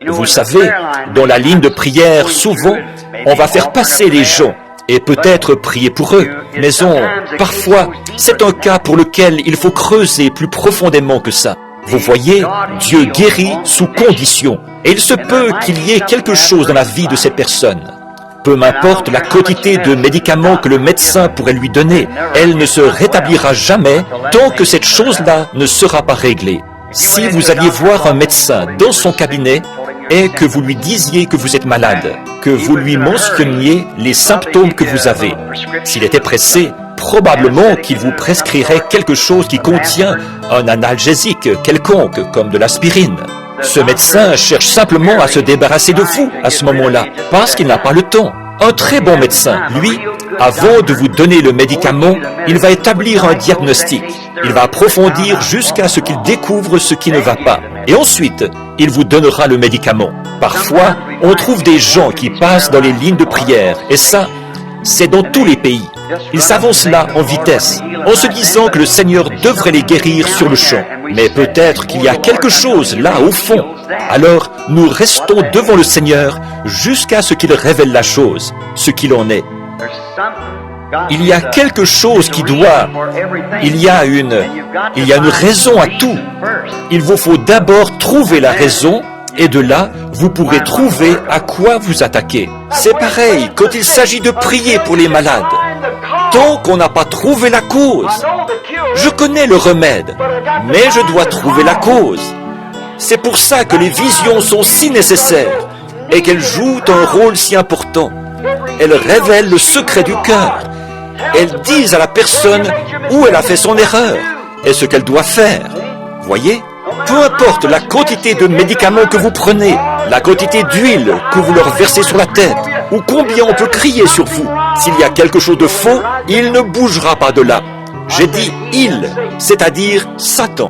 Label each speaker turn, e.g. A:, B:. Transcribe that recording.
A: Vous savez, dans la ligne de prière, souvent, on va faire passer les gens et peut-être prier pour eux. Mais parfois, c'est un cas pour lequel il faut creuser plus profondément que ça. Vous voyez, Dieu guérit sous condition. Et il se peut qu'il y ait quelque chose dans la vie de cette personne. Peu m'importe la quantité de médicaments que le médecin pourrait lui donner, elle ne se rétablira jamais tant que cette chose-là ne sera pas réglée. Si vous alliez voir un médecin dans son cabinet et que vous lui disiez que vous êtes malade, que vous lui mentionniez les symptômes que vous avez, s'il était pressé, probablement qu'il vous prescrirait quelque chose qui contient un analgésique quelconque, comme de l'aspirine. Ce médecin cherche simplement à se débarrasser de vous à ce moment-là, parce qu'il n'a pas le temps. Un très bon médecin, lui, avant de vous donner le médicament, il va établir un diagnostic. Il va approfondir jusqu'à ce qu'il découvre ce qui ne va pas. Et ensuite, il vous donnera le médicament. Parfois, on trouve des gens qui passent dans les lignes de prière, et ça, c'est dans tous les pays. Ils s'avancent là en vitesse, en se disant que le Seigneur devrait les guérir sur le champ. Mais peut-être qu'il y a quelque chose là au fond. Alors, nous restons devant le Seigneur jusqu'à ce qu'il révèle la chose, ce qu'il en est. Il y a quelque chose qui doit... Il y a une raison à tout. Il vous faut d'abord trouver la raison, et de là, vous pourrez trouver à quoi vous attaquer. C'est pareil quand il s'agit de prier pour les malades. Tant qu'on n'a pas trouvé la cause, je connais le remède, mais je dois trouver la cause. C'est pour ça que les visions sont si nécessaires et qu'elles jouent un rôle si important. Elles révèlent le secret du cœur. Elles disent à la personne où elle a fait son erreur et ce qu'elle doit faire. Voyez ? Peu importe la quantité de médicaments que vous prenez, la quantité d'huile que vous leur versez sur la tête, ou combien on peut crier sur vous, s'il y a quelque chose de faux, il ne bougera pas de là. J'ai dit « il », c'est-à-dire Satan.